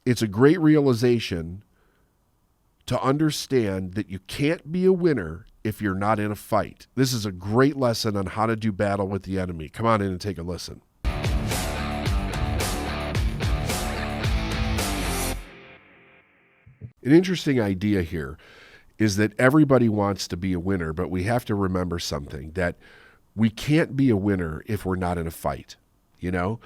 It's a great realization to understand that you can't be a winner if you're not in a fight. This is a great lesson on how to do battle with the enemy. Come on in and take a listen. An interesting idea here is that everybody wants to be a winner, but we have to remember something, that we can't be a winner if we're not in a fight, you know?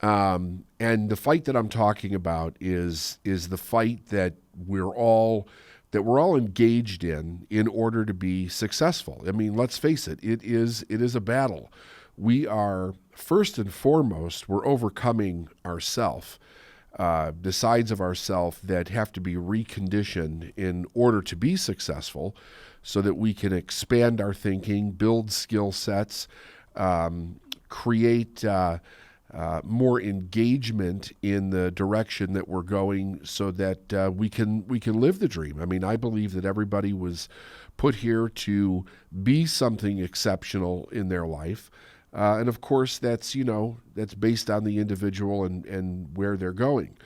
And the fight that I'm talking about is the fight that we're all engaged in order to be successful. I mean, let's face it, it is a battle. We are, first and foremost, we're overcoming ourself. The sides of ourself that have to be reconditioned in order to be successful, so that we can expand our thinking, build skill sets, create more engagement in the direction that we're going, so that we can live the dream. I mean, I believe that everybody was put here to be something exceptional in their life. And of course, that's based on the individual and where they're going.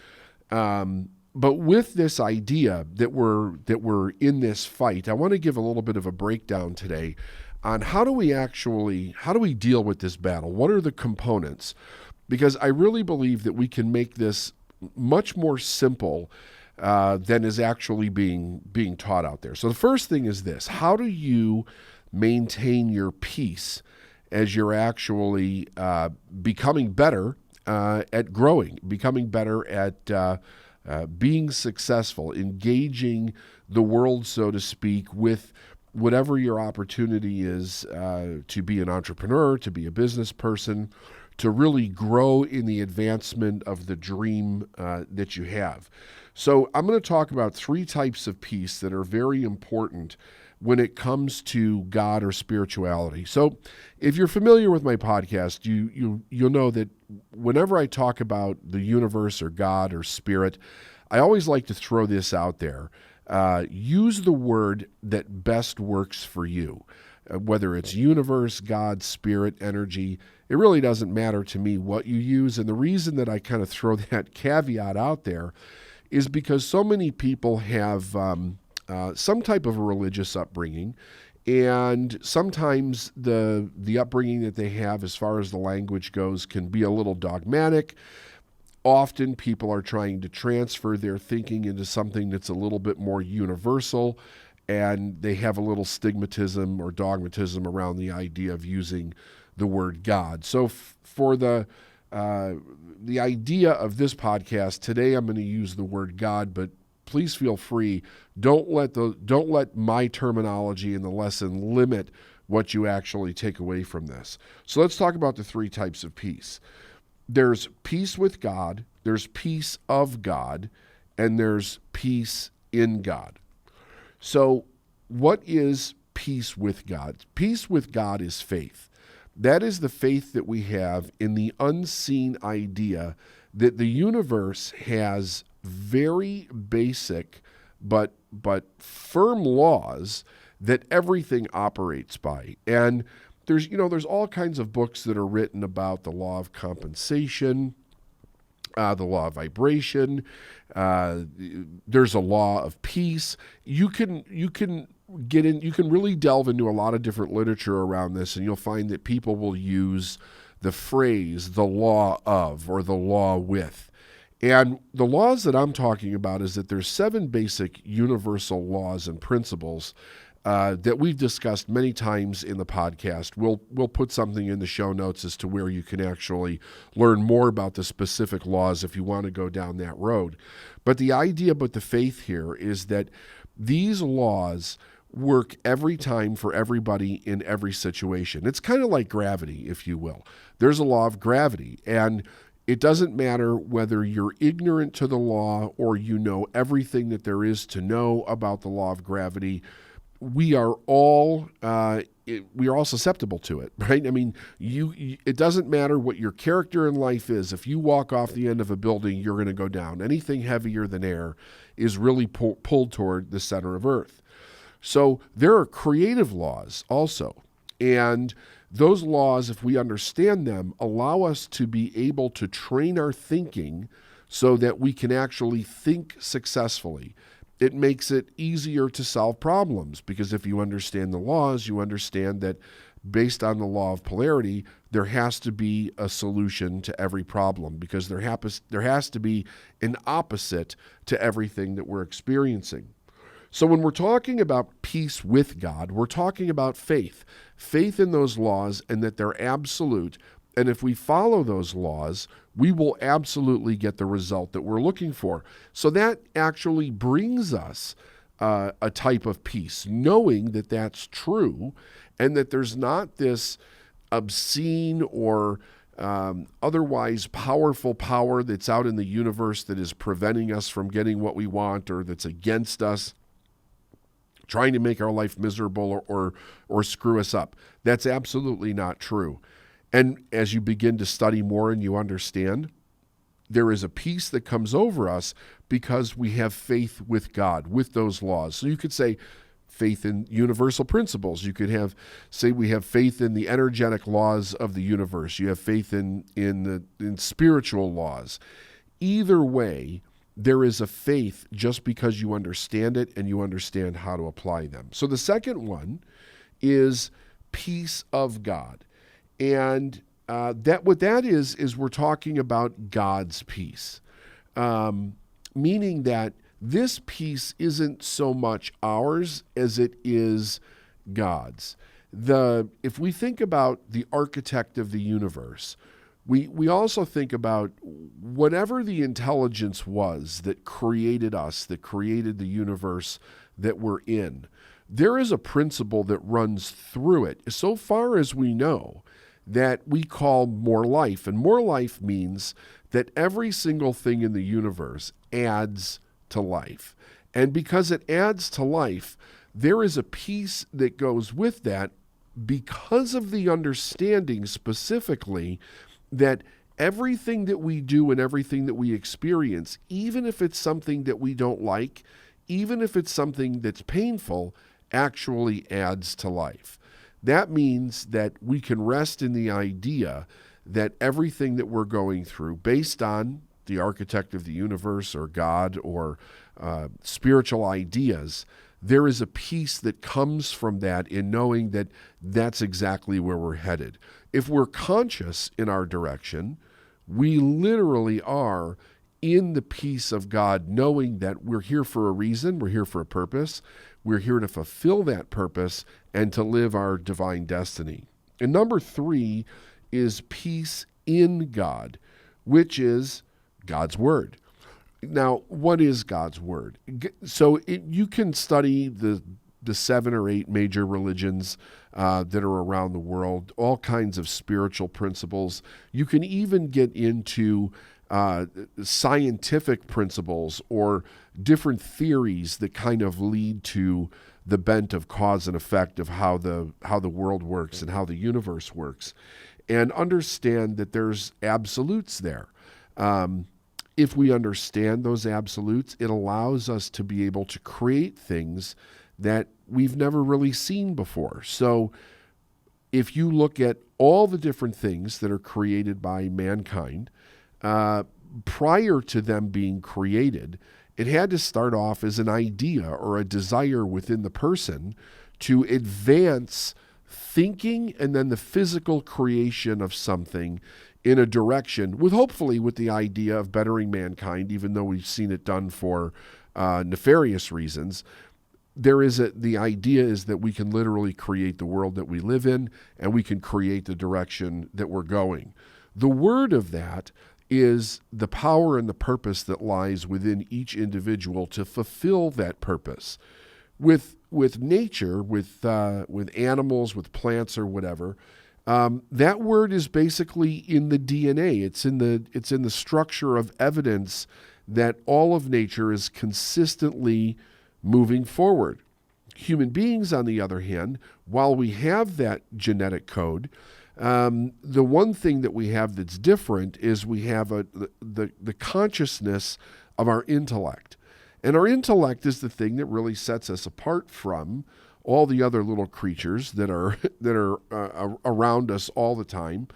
But with this idea that we're in this fight, I want to give a little bit of a breakdown today on how do we deal with this battle? What are the components? Because I really believe that we can make this much more simple than is actually being taught out there. So the first thing is this: how do you maintain your peace as you're actually becoming better at growing, becoming better at being successful, engaging the world, so to speak, with whatever your opportunity is to be an entrepreneur, to be a business person, to really grow in the advancement of the dream that you have. So I'm going to talk about 3 types of peace that are very important when it comes to God or spirituality. So if you're familiar with my podcast, you'll know that whenever I talk about the universe or God or spirit, I always like to throw this out there. Use the word that best works for you. Whether it's universe, God, spirit, energy, it really doesn't matter to me what you use. And the reason that I kind of throw that caveat out there is because so many people have some type of a religious upbringing, and sometimes the upbringing that they have as far as the language goes can be a little dogmatic. Often people are trying to transfer their thinking into something that's a little bit more universal, and they have a little stigmatism or dogmatism around the idea of using the word God. So for the idea of this podcast today, I'm going to use the word God, but please feel free. Don't let my terminology in the lesson limit what you actually take away from this. So let's talk about the 3 types of peace. There's peace with God, there's peace of God, and there's peace in God. So what is peace with God? Peace with God is faith. That is the faith that we have in the unseen idea that the universe has very basic but firm laws that everything operates by. And there's all kinds of books that are written about the law of compensation, the law of vibration. There's a law of peace. You can really delve into a lot of different literature around this, and you'll find that people will use the phrase the law of or the law with. And the laws that I'm talking about is that there's 7 basic universal laws and principles that we've discussed many times in the podcast. We'll put something in the show notes as to where you can actually learn more about the specific laws if you want to go down that road. But the idea about the faith here is that these laws work every time for everybody in every situation. It's kind of like gravity, if you will. There's a law of gravity, and it doesn't matter whether you're ignorant to the law or you know everything that there is to know about the law of gravity. We are all susceptible to it, right? I mean, it doesn't matter what your character in life is. If you walk off the end of a building, you're going to go down. Anything heavier than air is really pulled toward the center of Earth. So there are creative laws also. And those laws, if we understand them, allow us to be able to train our thinking so that we can actually think successfully. It makes it easier to solve problems because if you understand the laws, you understand that based on the law of polarity, there has to be a solution to every problem because there has to be an opposite to everything that we're experiencing. So when we're talking about peace with God, we're talking about faith in those laws and that they're absolute. And if we follow those laws, we will absolutely get the result that we're looking for. So that actually brings us a type of peace, knowing that that's true and that there's not this obscene or otherwise powerful power that's out in the universe that is preventing us from getting what we want or that's against us, trying to make our life miserable or screw us up. That's absolutely not true. And as you begin to study more and you understand, there is a peace that comes over us because we have faith with God, with those laws. So you could say faith in universal principles. You could say we have faith in the energetic laws of the universe. You have faith in spiritual laws. Either way, there is a faith just because you understand it and you understand how to apply them. So the second one is peace of God. And what that is we're talking about God's peace, meaning that this peace isn't so much ours as it is God's. If we think about the architect of the universe, we also think about whatever the intelligence was that created us, that created the universe that we're in. There is a principle that runs through it, so far as we know, that we call more life. And more life means that every single thing in the universe adds to life. And because it adds to life, there is a peace that goes with that because of the understanding specifically that everything that we do and everything that we experience, even if it's something that we don't like, even if it's something that's painful, actually adds to life. That means that we can rest in the idea that everything that we're going through, based on the architect of the universe or God or spiritual ideas, there is a peace that comes from that in knowing that that's exactly where we're headed. If we're conscious in our direction, we literally are in the peace of God, knowing that we're here for a reason, we're here for a purpose, we're here to fulfill that purpose and to live our divine destiny. And number 3 is peace in God, which is God's Word. Now, what is God's Word? So you can study the 7 or 8 major religions that are around the world, all kinds of spiritual principles. You can even get into scientific principles or different theories that kind of lead to the bent of cause and effect of how the world works and how the universe works, and understand that there's absolutes there. If we understand those absolutes, it allows us to be able to create things that we've never really seen before. So if you look at all the different things that are created by mankind, prior to them being created, it had to start off as an idea or a desire within the person to advance thinking and then the physical creation of something in a direction hopefully with the idea of bettering mankind, even though we've seen it done for nefarious reasons. The idea is that we can literally create the world that we live in and we can create the direction that we're going. The word of that is the power and the purpose that lies within each individual to fulfill that purpose. With nature, with animals, with plants or whatever, that word is basically in the DNA. It's in the structure of evidence that all of nature is consistently moving forward. Human beings, on the other hand, while we have that genetic code, the one thing that we have that's different is we have the consciousness of our intellect. And our intellect is the thing that really sets us apart from all the other little creatures that are around us all the time.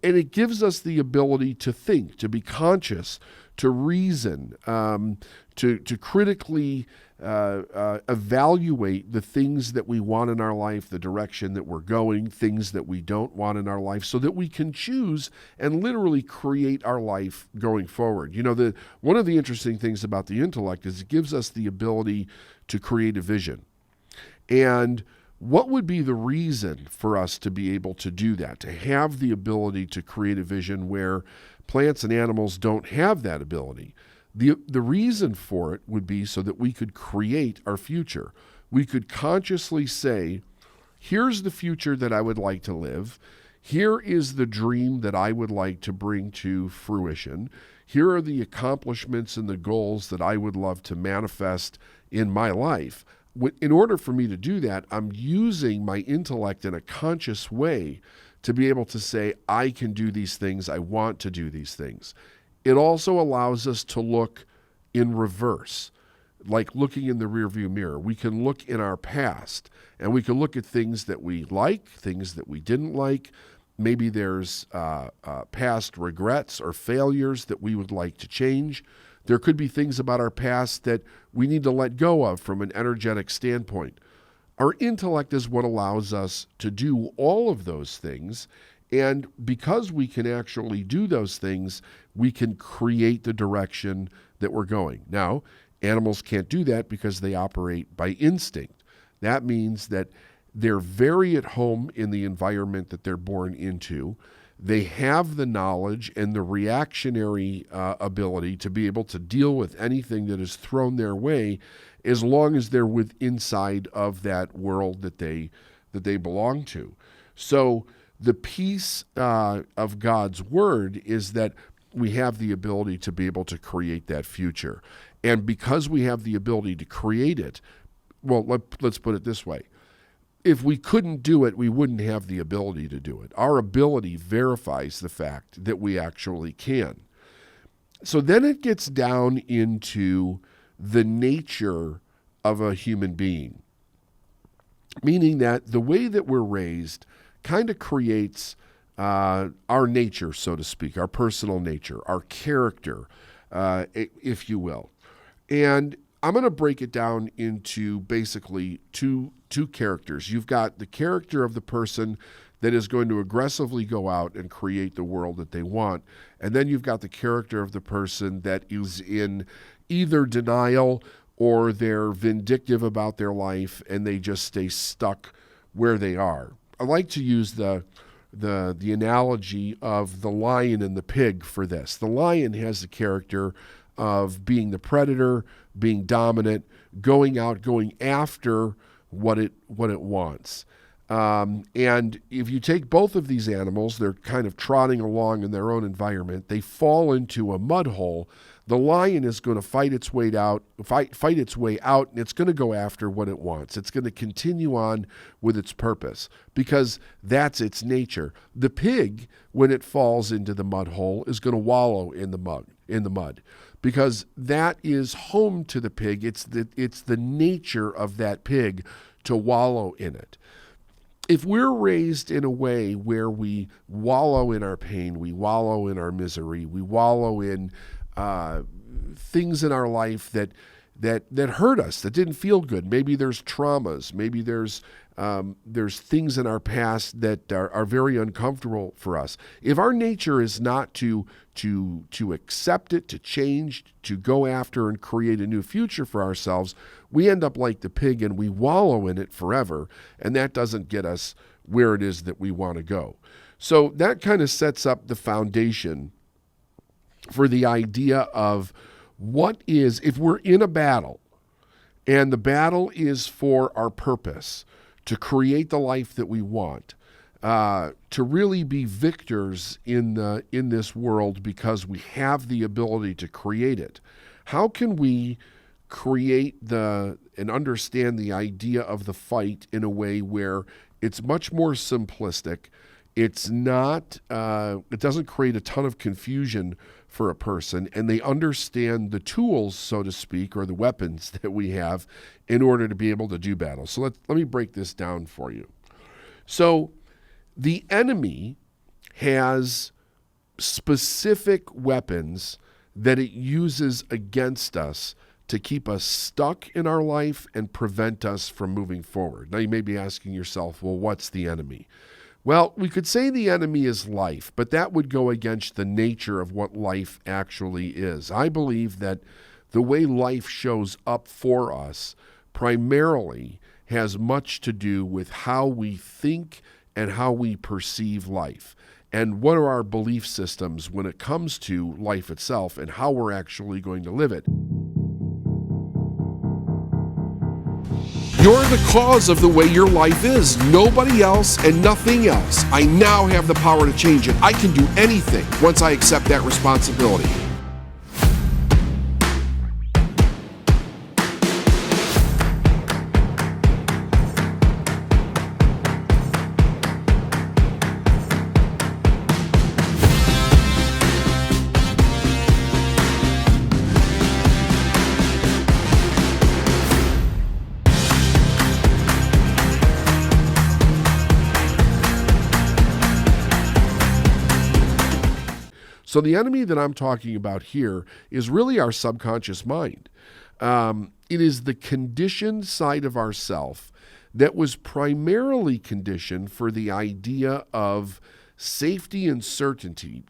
and it gives us the ability to think, to be conscious, to reason, to critically evaluate the things that we want in our life, the direction that we're going, things that we don't want in our life, so that we can choose and literally create our life going forward. One of the interesting things about the intellect is it gives us the ability to create a vision. And what would be the reason for us to be able to do that, to have the ability to create a vision where plants and animals don't have that ability? The reason for it would be so that we could create our future. We could consciously say, here's the future that I would like to live. Here is the dream that I would like to bring to fruition. Here are the accomplishments and the goals that I would love to manifest in my life. In order for me to do that, I'm using my intellect in a conscious way to be able to say, I can do these things, I want to do these things. It also allows us to look in reverse, like looking in the rearview mirror. We can look in our past, and we can look at things that we like, things that we didn't like. Maybe there's past regrets or failures that we would like to change. There could be things about our past that we need to let go of from an energetic standpoint. Our intellect is what allows us to do all of those things. And because we can actually do those things, we can create the direction that we're going. Now, animals can't do that because they operate by instinct. That means that they're very at home in the environment that they're born into. They have the knowledge and the reactionary ability to be able to deal with anything that is thrown their way, as long as they're inside of that world that they belong to. So the peace of God's word is that we have the ability to be able to create that future. And because we have the ability to create it, well, let's put it this way. If we couldn't do it, we wouldn't have the ability to do it. Our ability verifies the fact that we actually can. So then it gets down into the nature of a human being, meaning that the way that we're raised kind of creates our nature, so to speak, our personal nature, our character, if you will. And I'm going to break it down into basically two characters. You've got the character of the person that is going to aggressively go out and create the world that they want. And then you've got the character of the person that is in either denial or they're vindictive about their life and they just stay stuck where they are. I like to use the analogy of the lion and the pig for this. The lion has the character of being the predator, being dominant, going after what it wants. And if you take both of these animals, they're kind of trotting along in their own environment. They fall into a mud hole. The lion is going to fight its way out, and it's going to go after what it wants. It's going to continue on with its purpose because that's its nature. The pig, when it falls into the mud hole, is going to wallow in the mud. Because that is home to the pig. It's the nature of that pig to wallow in it. If we're raised in a way where we wallow in our pain, we wallow in our misery, we wallow in things in our life that hurt us, that didn't feel good. Maybe there's traumas. Maybe there's things in our past that are very uncomfortable for us. If our nature is not to accept it, to change, to go after and create a new future for ourselves, we end up like the pig and we wallow in it forever, and that doesn't get us where it is that we want to go. So that kind of sets up the foundation for the idea of what is, if we're in a battle, and the battle is for our purpose, to create the life that we want, to really be victors in this world because we have the ability to create it. How can we create and understand the idea of the fight in a way where it's much more simplistic? It's not, it doesn't create a ton of confusion for a person, and they understand the tools, so to speak, or the weapons that we have in order to be able to do battle. So let me break this down for you. So the enemy has specific weapons that it uses against us to keep us stuck in our life and prevent us from moving forward. Now, you may be asking yourself, well, what's the enemy? Well, we could say the enemy is life, but that would go against the nature of what life actually is. I believe that the way life shows up for us primarily has much to do with how we think and how we perceive life, and what are our belief systems when it comes to life itself and how we're actually going to live it. You're the cause of the way your life is. Nobody else and nothing else. I now have the power to change it. I can do anything once I accept that responsibility. So the enemy that I'm talking about here is really our subconscious mind. It is the conditioned side of ourself that was primarily conditioned for the idea of safety and certainty,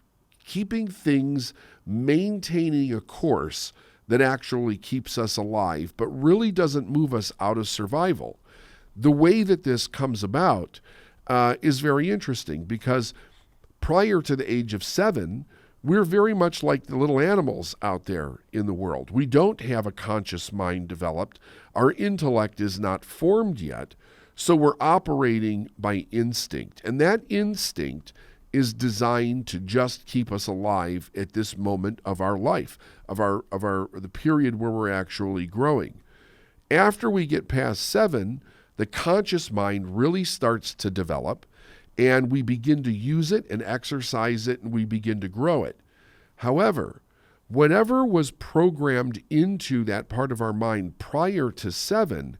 keeping things, maintaining a course that actually keeps us alive, but really doesn't move us out of survival. The way that this comes about is very interesting, because prior to the age of 7, we're very much like the little animals out there in the world. We don't have a conscious mind developed. Our intellect is not formed yet. So we're operating by instinct. And that instinct is designed to just keep us alive at this moment of our life, of the period where we're actually growing. After we get past 7, the conscious mind really starts to develop, and we begin to use it and exercise it, and we begin to grow it. However, whatever was programmed into that part of our mind prior to 7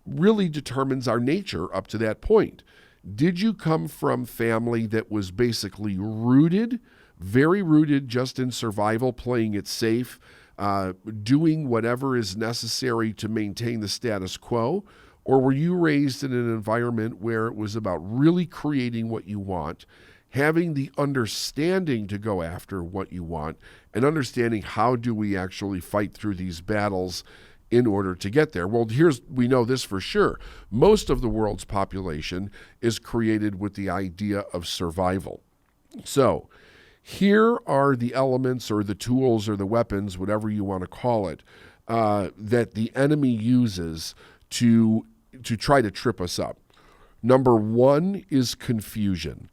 really determines our nature up to that point. Did you come from family that was basically rooted, very rooted just in survival, playing it safe, doing whatever is necessary to maintain the status quo? Or were you raised in an environment where it was about really creating what you want, having the understanding to go after what you want, and understanding how do we actually fight through these battles in order to get there? Well, we know this for sure. Most of the world's population is created with the idea of survival. So here are the elements or the tools or the weapons, whatever you want to call it, that the enemy uses to try to trip us up. Number 1 is confusion.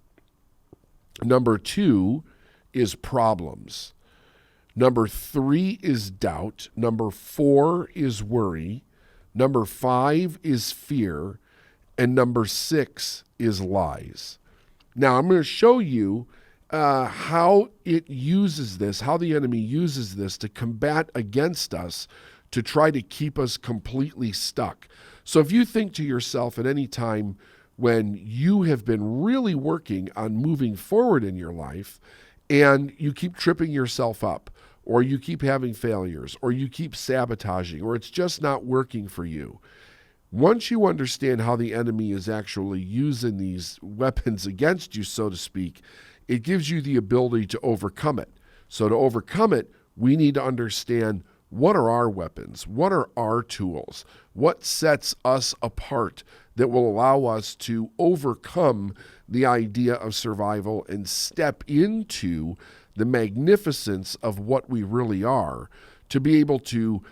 Number 2 is problems. Number 3 is doubt. Number 4 is worry. Number 5 is fear. And number 6 is lies. Now, I'm going to show you how it uses this, how the enemy uses this to combat against us, to try to keep us completely stuck. So if you think to yourself at any time when you have been really working on moving forward in your life and you keep tripping yourself up, or you keep having failures, or you keep sabotaging, or it's just not working for you, once you understand how the enemy is actually using these weapons against you, so to speak, it gives you the ability to overcome it. So to overcome it, we need to understand, what are our weapons? What are our tools? What sets us apart that will allow us to overcome the idea of survival and step into the magnificence of what we really are, to be able to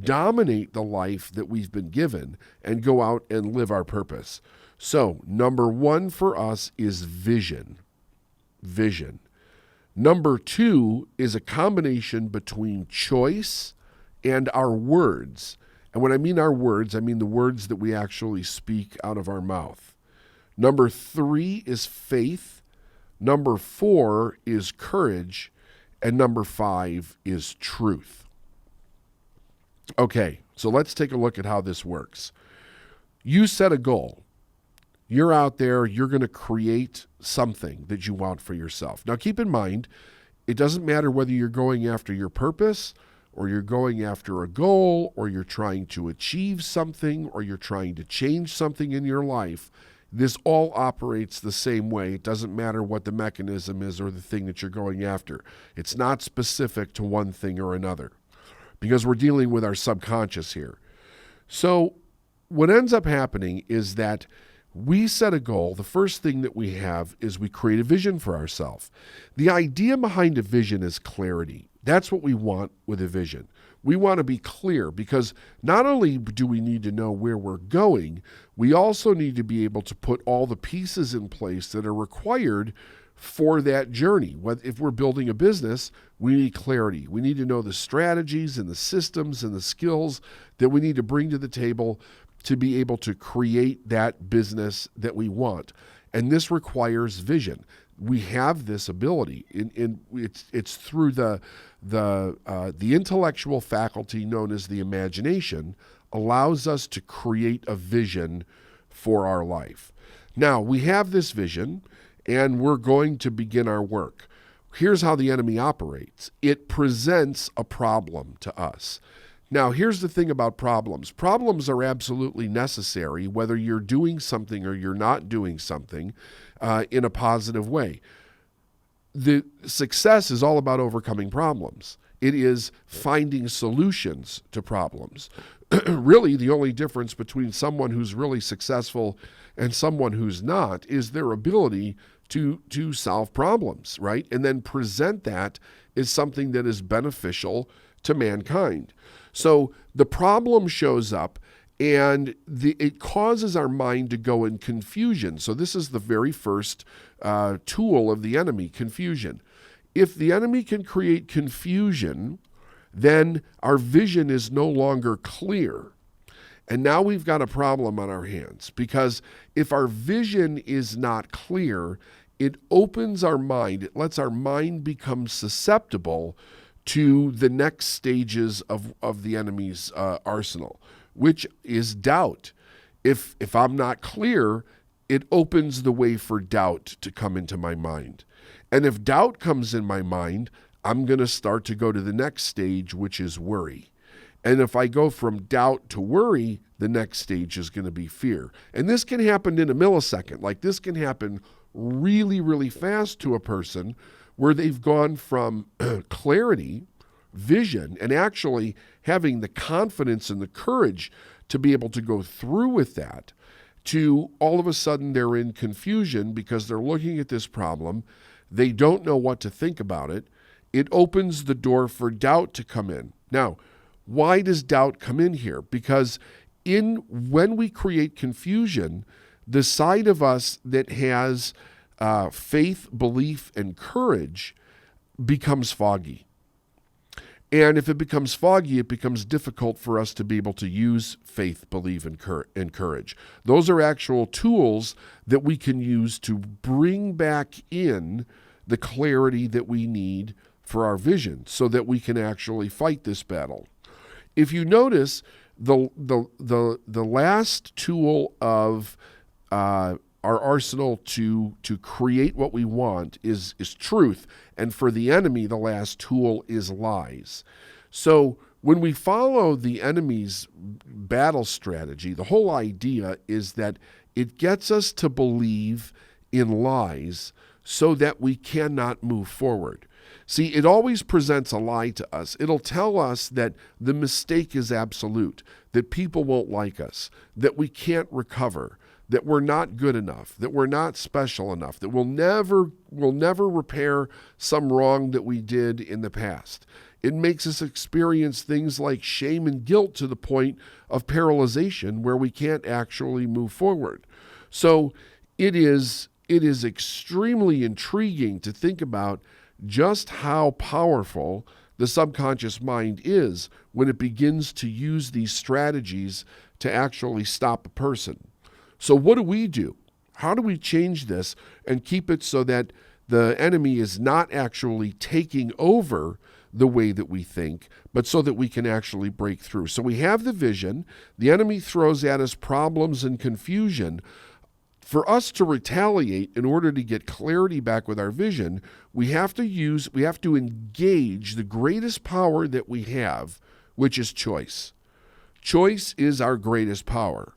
dominate the life that we've been given and go out and live our purpose? So, number 1 for us is vision. Vision. Number 2 is a combination between choice and our words. And when I mean our words, I mean the words that we actually speak out of our mouth. Number 3 is faith. Number 4 is courage. And number 5 is truth. Okay, so let's take a look at how this works. You set a goal. You're out there, you're going to create something that you want for yourself. Now, keep in mind, it doesn't matter whether you're going after your purpose or you're going after a goal or you're trying to achieve something or you're trying to change something in your life. This all operates the same way. It doesn't matter what the mechanism is or the thing that you're going after. It's not specific to one thing or another because we're dealing with our subconscious here. So what ends up happening is that we set a goal. The first thing that we have is we create a vision for ourselves. The idea behind a vision is clarity. That's what we want with a vision. We want to be clear because not only do we need to know where we're going, we also need to be able to put all the pieces in place that are required for that journey. If we're building a business, we need clarity. We need to know the strategies and the systems and the skills that we need to bring to the table to be able to create that business that we want. And this requires vision. We have this ability. It's through the intellectual faculty known as the imagination allows us to create a vision for our life. Now, we have this vision, and we're going to begin our work. Here's how the enemy operates. It presents a problem to us. Now, here's the thing about problems. Problems are absolutely necessary, whether you're doing something or you're not doing something in a positive way. The success is all about overcoming problems. It is finding solutions to problems. Really, the only difference between someone who's really successful and someone who's not is their ability to solve problems, right? And then present that as something that is beneficial to mankind. So the problem shows up and it causes our mind to go in confusion. So this is the very first tool of the enemy, confusion. If the enemy can create confusion, then our vision is no longer clear. And now we've got a problem on our hands because if our vision is not clear, it opens our mind. It lets our mind become susceptible to the next stages of the enemy's arsenal, which is doubt. If I'm not clear, it opens the way for doubt to come into my mind. And if doubt comes in my mind, I'm going to start to go to the next stage, which is worry. And if I go from doubt to worry, the next stage is going to be fear. And this can happen in a millisecond. Like this can happen really, really fast to a person where they've gone from clarity, vision, and actually having the confidence and the courage to be able to go through with that, to all of a sudden they're in confusion because they're looking at this problem. They don't know what to think about it. It opens the door for doubt to come in. Now, why does doubt come in here? Because when we create confusion, the side of us that has faith, belief, and courage becomes foggy. And if it becomes foggy, it becomes difficult for us to be able to use faith, belief, and courage. Those are actual tools that we can use to bring back in the clarity that we need for our vision so that we can actually fight this battle. If you notice, the last tool of our arsenal to create what we want is truth. And for the enemy, the last tool is lies. So when we follow the enemy's battle strategy, the whole idea is that it gets us to believe in lies so that we cannot move forward. See, it always presents a lie to us. It'll tell us that the mistake is absolute, that people won't like us, that we can't recover, that we're not good enough, that we're not special enough, that we'll never repair some wrong that we did in the past. It makes us experience things like shame and guilt to the point of paralyzation where we can't actually move forward. So it is extremely intriguing to think about just how powerful the subconscious mind is when it begins to use these strategies to actually stop a person. So what do we do? How do we change this and keep it so that the enemy is not actually taking over the way that we think, but so that we can actually break through? So we have the vision. The enemy throws at us problems and confusion. For us to retaliate in order to get clarity back with our vision, we have to engage the greatest power that we have, which is choice. Choice is our greatest power.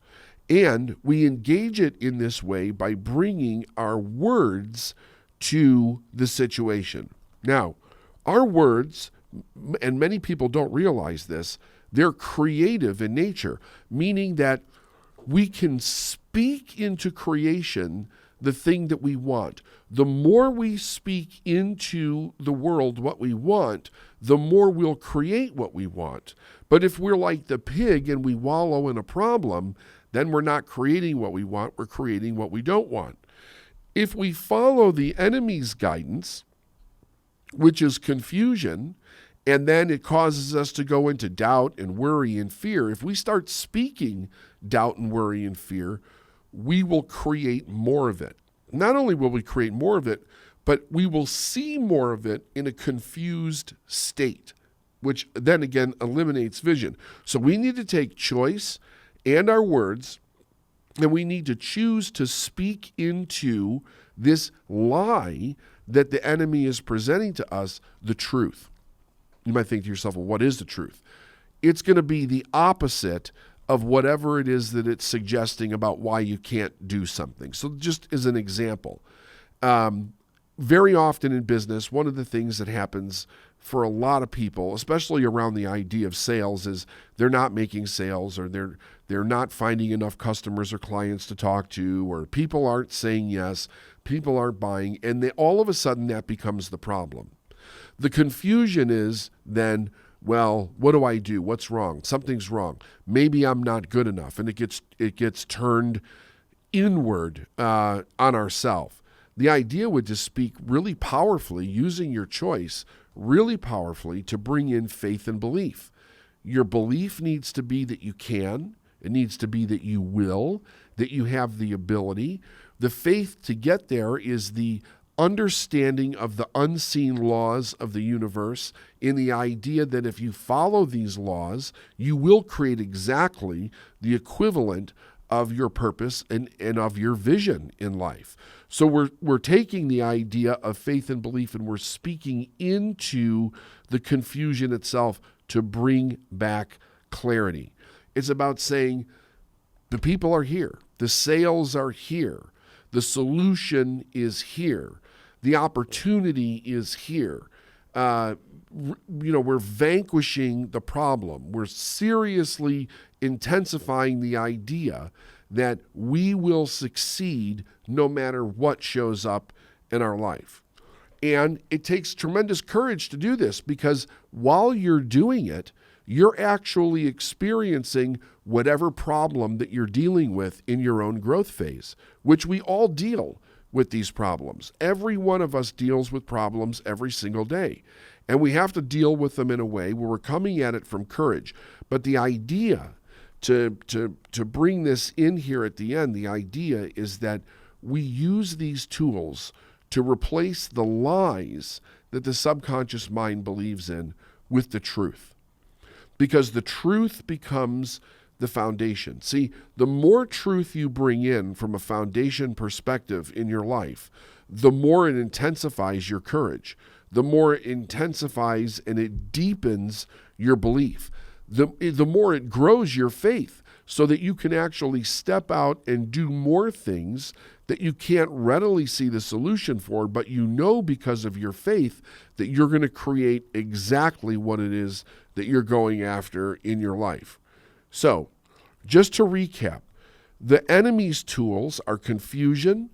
And we engage it in this way by bringing our words to the situation. Now, our words, and many people don't realize this, they're creative in nature, meaning that we can speak into creation the thing that we want. The more we speak into the world what we want, the more we'll create what we want. But if we're like the pig and we wallow in a problem, then we're not creating what we want, we're creating what we don't want. If we follow the enemy's guidance, which is confusion, and then it causes us to go into doubt and worry and fear, if we start speaking doubt and worry and fear, we will create more of it. Not only will we create more of it, but we will see more of it in a confused state, which then again eliminates vision. So we need to take choice and our words, and we need to choose to speak into this lie that the enemy is presenting to us, the truth. You might think to yourself, well, what is the truth? It's going to be the opposite of whatever it is that it's suggesting about why you can't do something. So just as an example, very often in business, one of the things that happens for a lot of people, especially around the idea of sales, is they're not making sales, or they're not finding enough customers or clients to talk to, or people aren't saying yes, people aren't buying, and all of a sudden that becomes the problem. The confusion is then, well, what do I do? What's wrong? Something's wrong. Maybe I'm not good enough, and it gets turned inward on ourself. The idea would to speak really powerfully, using your choice really powerfully to bring in faith and belief. Your belief needs to be that you can. It needs to be that you will, that you have the ability. The faith to get there is the understanding of the unseen laws of the universe, in the idea that if you follow these laws, you will create exactly the equivalent of your purpose and of your vision in life. So we're taking the idea of faith and belief, and we're speaking into the confusion itself to bring back clarity. It's about saying the people are here, the sales are here, the solution is here, the opportunity is here. We're vanquishing the problem. We're seriously intensifying the idea that we will succeed no matter what shows up in our life. And it takes tremendous courage to do this, because while you're doing it, you're actually experiencing whatever problem that you're dealing with in your own growth phase, which we all deal with these problems. Every one of us deals with problems every single day. And we have to deal with them in a way where we're coming at it from courage. But the idea to bring this in here at the end, the idea is that we use these tools to replace the lies that the subconscious mind believes in with the truth. Because the truth becomes the foundation. See, the more truth you bring in from a foundation perspective in your life, the more it intensifies your courage, the more it intensifies and it deepens your belief, the more it grows your faith, so that you can actually step out and do more things that you can't readily see the solution for, but you know because of your faith that you're going to create exactly what it is that you're going after in your life. So, just to recap, the enemy's tools are confusion,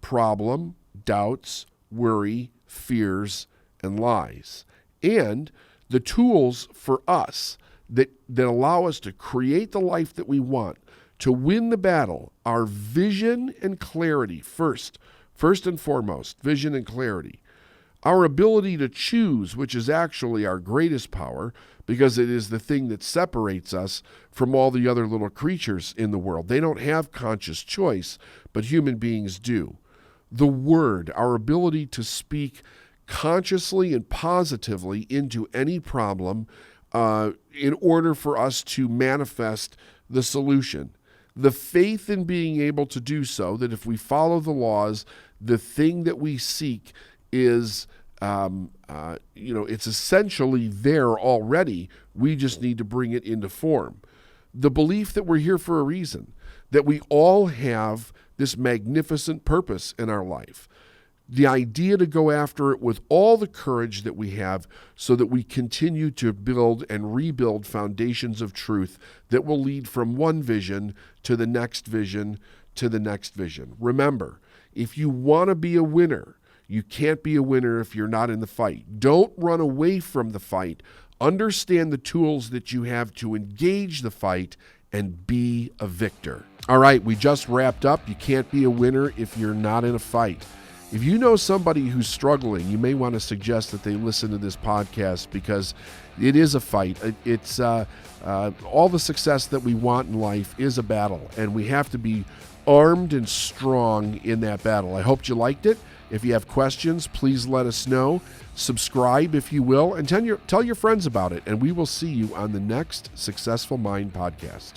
problem, doubts, worry, fears, and lies. And the tools for us that allow us to create the life that we want, to win the battle, are vision and clarity first and foremost, vision and clarity. Our ability to choose, which is actually our greatest power, because it is the thing that separates us from all the other little creatures in the world. They don't have conscious choice, but human beings do. The word, our ability to speak consciously and positively into any problem in order for us to manifest the solution. The faith in being able to do so, that if we follow the laws, the thing that we seek is, it's essentially there already. We just need to bring it into form. The belief that we're here for a reason, that we all have this magnificent purpose in our life. The idea to go after it with all the courage that we have so that we continue to build and rebuild foundations of truth that will lead from one vision to the next vision to the next vision. Remember, if you want to be a winner, you can't be a winner if you're not in the fight. Don't run away from the fight. Understand the tools that you have to engage the fight and be a victor. All right, we just wrapped up. You can't be a winner if you're not in a fight. If you know somebody who's struggling, you may want to suggest that they listen to this podcast because it is a fight. It's all the success that we want in life is a battle, and we have to be armed and strong in that battle. I hope you liked it. If you have questions, please let us know. Subscribe if you will, and tell your friends about it, and we will see you on the next Successful Mind podcast.